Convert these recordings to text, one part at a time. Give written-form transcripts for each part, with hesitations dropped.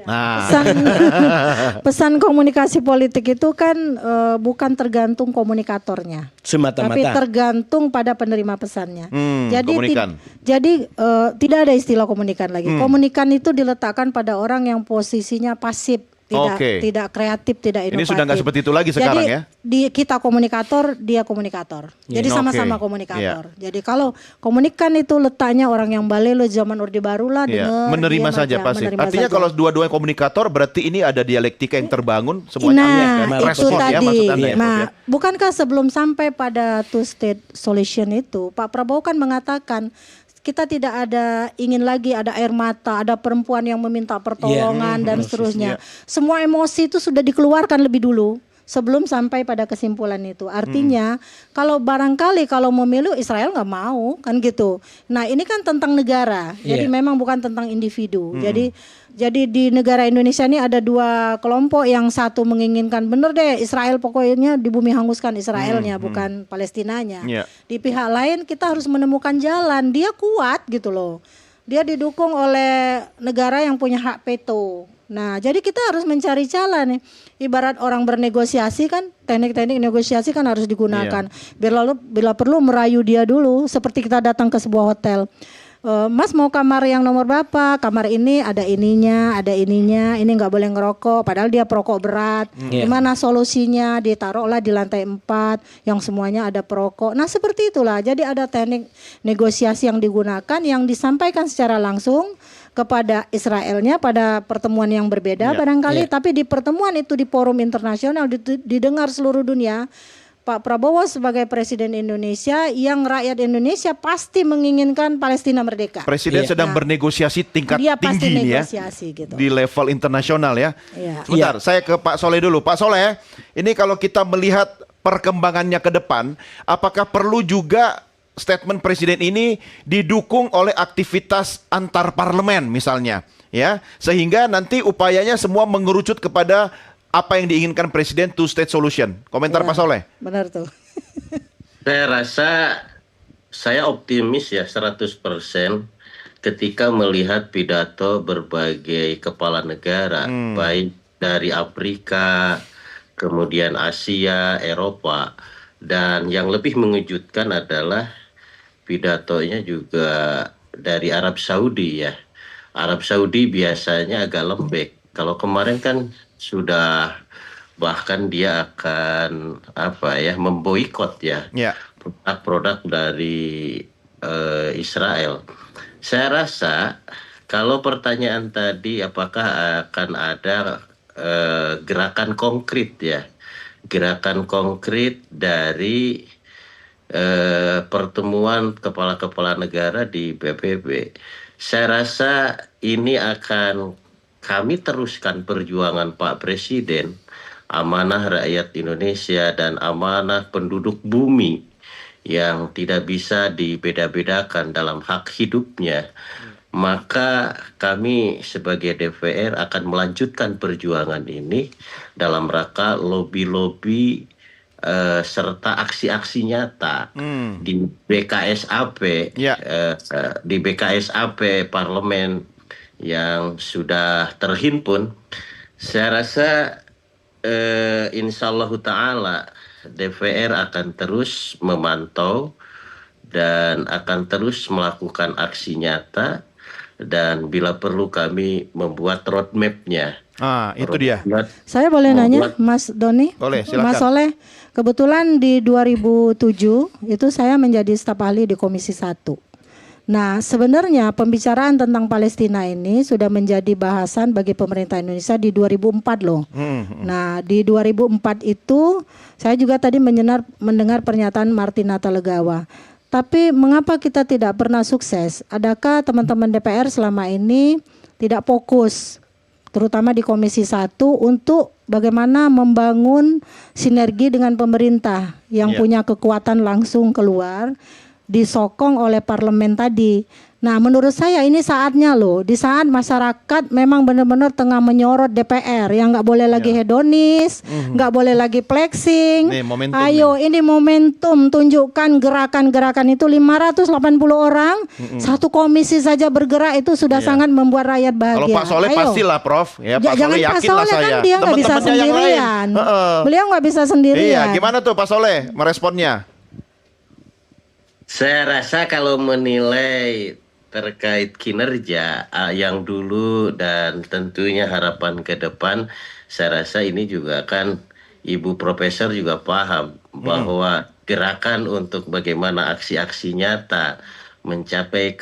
Nah, Pesan, pesan komunikasi politik itu kan bukan tergantung komunikatornya, tapi Semata-mata. tergantung pada penerima pesannya. komunikan. Jadi tidak ada istilah komunikan lagi. Komunikan itu diletakkan pada orang yang posisinya pasif, Oke. tidak kreatif, tidak inovatif. Ini sudah nggak seperti itu lagi sekarang ya? Kita komunikator, dia komunikator. Jadi sama-sama Oke. komunikator. Jadi kalau komunikan itu letaknya orang yang balelo zaman Orde Baru lah, Iya, dengar, menerima diam saja aja, pasti. menerima Artinya saja. kalau dua-duanya komunikator berarti ini ada dialektika yang terbangun semuanya. Nah, itu respon ya, tadi. maksud Anda ya, Prof, Nah, ya? bukankah sebelum sampai pada two state solution itu, Pak Prabowo kan mengatakan kita tidak ingin lagi ada air mata, ada perempuan yang meminta pertolongan dan seterusnya. Semua emosi itu sudah dikeluarkan lebih dulu sebelum sampai pada kesimpulan itu. Artinya kalau barangkali kalau memilu Israel nggak mau kan gitu. Nah ini kan tentang negara, jadi memang bukan tentang individu. Jadi di negara Indonesia ini ada dua kelompok, yang satu menginginkan bener deh Israel pokoknya di bumi hanguskan Israelnya, bukan Palestinanya. Di pihak lain kita harus menemukan jalan, dia kuat gitu loh. Dia didukung oleh negara yang punya hak veto. Nah, jadi kita harus mencari jalan nih. Ibarat orang bernegosiasi kan, teknik-teknik negosiasi kan harus digunakan. Bila perlu merayu dia dulu, seperti kita datang ke sebuah hotel. Mas mau kamar yang nomor berapa? Kamar ini ada ininya, ini nggak boleh ngerokok. Padahal dia perokok berat. Gimana solusinya? Ditaruhlah di lantai 4 yang semuanya ada perokok. Nah seperti itulah. Jadi ada teknik negosiasi yang digunakan, yang disampaikan secara langsung kepada Israelnya pada pertemuan yang berbeda barangkali. Tapi di pertemuan itu di forum internasional didengar seluruh dunia. Pak Prabowo sebagai Presiden Indonesia, yang rakyat Indonesia pasti menginginkan Palestina merdeka. Presiden sedang bernegosiasi tingkat Dia pasti tinggi nih ya, negosiasi gitu. di level internasional ya. Iya. Sebentar, saya ke Pak Soleh dulu. Pak Soleh, ini kalau kita melihat perkembangannya ke depan, apakah perlu juga statement Presiden ini didukung oleh aktivitas antar parlemen misalnya, ya, sehingga nanti upayanya semua mengerucut kepada apa yang diinginkan Presiden two state solution. Komentar Pak Soleh. Benar tuh. Saya rasa saya optimis ya 100% ketika melihat pidato berbagai kepala negara, baik dari Afrika, kemudian Asia, Eropa, dan yang lebih mengejutkan adalah pidatonya juga dari Arab Saudi ya. Arab Saudi biasanya agak lembek. Kalau kemarin kan sudah bahkan dia akan memboikot ya produk-produk dari Israel. Saya rasa kalau pertanyaan tadi apakah akan ada gerakan konkret ya, gerakan konkret dari pertemuan kepala-kepala negara di PBB, saya rasa ini akan kami teruskan perjuangan Pak Presiden, amanah rakyat Indonesia dan amanah penduduk bumi yang tidak bisa dibeda-bedakan dalam hak hidupnya. Maka kami sebagai DPR akan melanjutkan perjuangan ini dalam rangka lobby-lobby serta aksi-aksi nyata di BKSAP, di BKSAP parlemen yang sudah terhimpun. Saya rasa insyaallah ta'ala DPR akan terus memantau dan akan terus melakukan aksi nyata, dan bila perlu kami membuat roadmap-nya. Itu dia. Saya boleh nanya Mas Doni? Boleh, silakan. Mas Soleh, kebetulan di 2007 itu saya menjadi staf ahli di Komisi 1. Nah, sebenarnya pembicaraan tentang Palestina ini sudah menjadi bahasan bagi pemerintah Indonesia di 2004 loh. Nah, di 2004 itu saya juga tadi mendengar pernyataan Martin Natalegawa. Tapi mengapa kita tidak pernah sukses? Adakah teman-teman DPR selama ini tidak fokus, terutama di Komisi 1, untuk bagaimana membangun sinergi dengan pemerintah yang punya kekuatan langsung keluar, disokong oleh parlemen tadi. Nah, menurut saya ini saatnya loh, di saat masyarakat memang benar-benar tengah menyorot DPR, yang nggak boleh lagi hedonis, nggak boleh lagi flexing. Nih, momentum Ayo, ini momentum, tunjukkan gerakan-gerakan itu 580 orang, satu komisi saja bergerak itu sudah sangat membuat rakyat bahagia. Kalau Pak Soleh Ayo. pastilah Prof, ya Pak Jangan Soleh Pak yakin lah Soleh saya. kan dia nggak bisa Teman-temannya yang lain. sendirian. Beliau nggak bisa Iya, sendirian. gimana tuh Pak Soleh meresponnya? Saya rasa kalau menilai terkait kinerja yang dulu dan tentunya harapan ke depan, saya rasa ini juga kan Ibu Profesor juga paham bahwa gerakan untuk bagaimana aksi-aksi nyata mencapai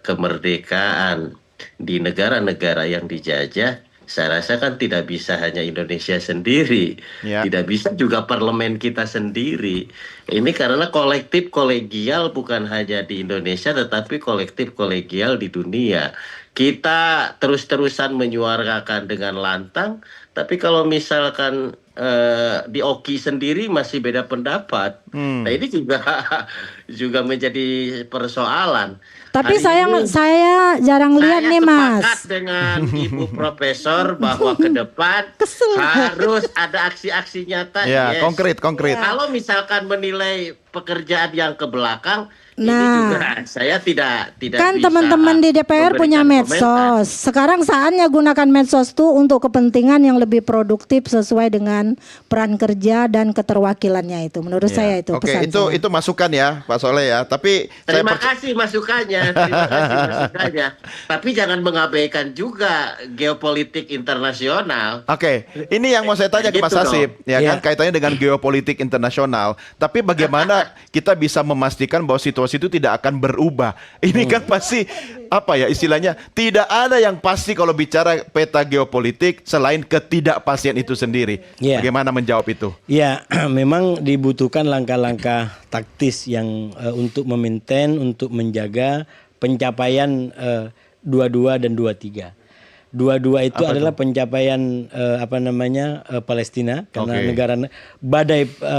kemerdekaan di negara-negara yang dijajah, saya rasa kan tidak bisa hanya Indonesia sendiri, Ya. tidak bisa juga parlemen kita sendiri. Ini karena kolektif kolegial bukan hanya di Indonesia tetapi kolektif kolegial di dunia. Kita terus-terusan menyuarakan dengan lantang, tapi kalau misalkan di OKI sendiri masih beda pendapat, nah ini juga menjadi persoalan. Tapi Hari ini saya jarang lihat nih Mas. sepakat dengan Ibu Profesor bahwa ke depan harus ada aksi-aksi nyata. Ya, yes. konkret. Kalau misalkan menilai pekerjaan yang ke belakang, ini Nah, juga saya tidak kan bisa teman-teman di DPR punya memberikan komentar. medsos. Sekarang saatnya gunakan medsos tuh untuk kepentingan yang lebih produktif sesuai dengan peran kerja dan keterwakilannya itu. Menurut saya itu Oke, pesan saya. itu masukan ya Pak Soleh ya. Tapi saya Terima kasih masukannya, terima kasih masukannya. Tapi jangan mengabaikan juga geopolitik internasional. Oke, ini yang mau saya tanya ke Mas Gitu Hasib, dong. ya Ya. kan kaitannya dengan geopolitik internasional. Tapi bagaimana kita bisa memastikan bahwa situasi itu tidak akan berubah? Ini kan pasti apa ya istilahnya? Tidak ada yang pasti kalau bicara peta geopolitik selain ketidakpastian itu sendiri. Ya. Bagaimana menjawab itu? Ya, memang dibutuhkan langkah-langkah taktis yang untuk memaintain, untuk menjaga pencapaian 22 dan 23. 22 itu adalah pencapaian Palestina karena Oke. negara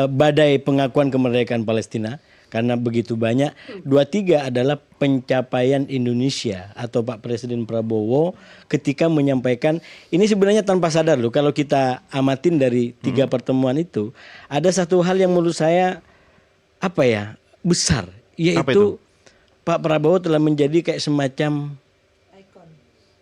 badai pengakuan kemerdekaan Palestina karena begitu banyak. 23 adalah pencapaian Indonesia atau Pak Presiden Prabowo ketika menyampaikan ini sebenarnya tanpa sadar loh kalau kita amatin dari 3 pertemuan itu ada satu hal yang menurut saya besar Apa itu? yaitu Pak Prabowo telah menjadi kayak semacam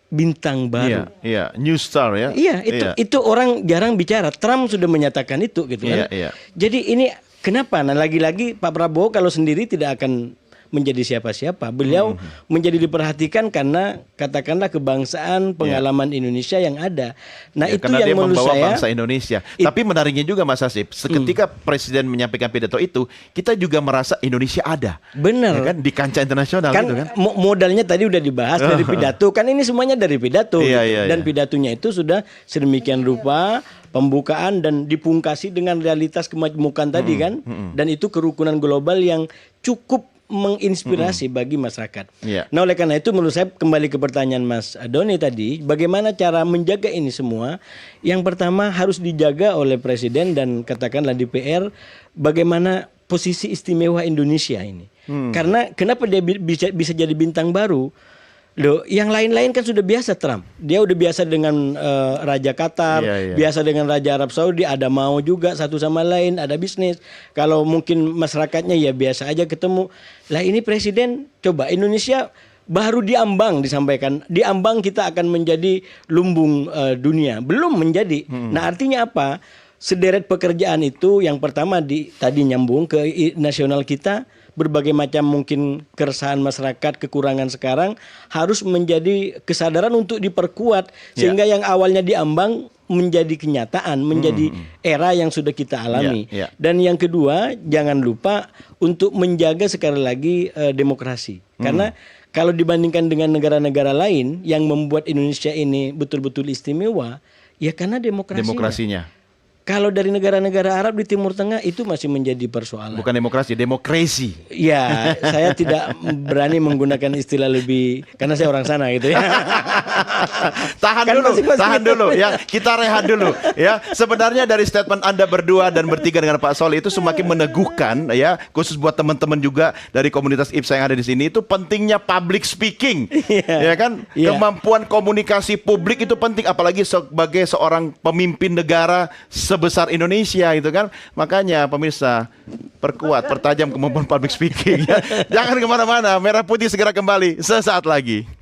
bintang baru. Iya, new star ya. Iya, itu orang jarang bicara. Trump sudah menyatakan itu gitu kan. Iya. Jadi ini kenapa? Nah, lagi-lagi Pak Prabowo kalau sendiri tidak akan menjadi siapa-siapa. Beliau menjadi diperhatikan karena katakanlah kebangsaan, pengalaman Indonesia yang ada. Nah, Ya, itu karena yang dia menurut membawa saya bangsa Indonesia. Tapi menariknya juga Mas Hasib, seketika Presiden menyampaikan pidato itu, kita juga merasa Indonesia ada. benar. Ya kan di kancah internasional Kan, gitu kan. modalnya tadi udah dibahas dari pidato. Kan ini semuanya dari pidato. Iya, gitu. iya, Dan iya. pidatonya itu sudah sedemikian rupa pembukaan dan dipungkasi dengan realitas kemajemukan tadi kan. Dan itu kerukunan global yang cukup menginspirasi bagi masyarakat. Iya. Nah, oleh karena itu menurut saya kembali ke pertanyaan Mas Doni tadi, bagaimana cara menjaga ini semua? Yang pertama harus dijaga oleh Presiden dan katakanlah DPR bagaimana posisi istimewa Indonesia ini. Karena kenapa dia bisa jadi bintang baru? Loh, yang lain-lain kan sudah biasa Trump. Dia udah biasa dengan Raja Qatar, Iya. biasa dengan Raja Arab Saudi, ada mau juga satu sama lain, ada bisnis. Kalau mungkin masyarakatnya ya biasa aja ketemu. Lah ini presiden, coba Indonesia baru diambang disampaikan. Diambang kita akan menjadi lumbung dunia. Belum menjadi. Nah artinya apa? Sederet pekerjaan itu yang pertama tadi nyambung ke nasional kita. Berbagai macam mungkin keresahan masyarakat, kekurangan sekarang harus menjadi kesadaran untuk diperkuat sehingga yang awalnya diambang menjadi kenyataan, menjadi era yang sudah kita alami. Ya. Dan yang kedua, jangan lupa untuk menjaga sekali lagi demokrasi. Karena kalau dibandingkan dengan negara-negara lain yang membuat Indonesia ini betul-betul istimewa, ya karena demokrasinya. Kalau dari negara-negara Arab di Timur Tengah itu masih menjadi persoalan. Bukan demokrasi, demokrasi. Ya, saya tidak berani menggunakan istilah lebih karena saya orang sana gitu ya. Tahan Kan dulu, masing-masing tahan itu. dulu ya. Kita rehat dulu ya. Sebenarnya dari statement Anda berdua dan bertiga dengan Pak Soleh itu semakin meneguhkan ya, khusus buat teman-teman juga dari komunitas IPSA yang ada di sini, itu pentingnya public speaking. Ya kan? Iya. Kemampuan komunikasi publik itu penting, apalagi sebagai seorang pemimpin negara sebesar Indonesia itu kan. Makanya pemirsa, perkuat, pertajam kemampuan public speaking ya. Jangan kemana-mana. Merah Putih segera kembali sesaat lagi.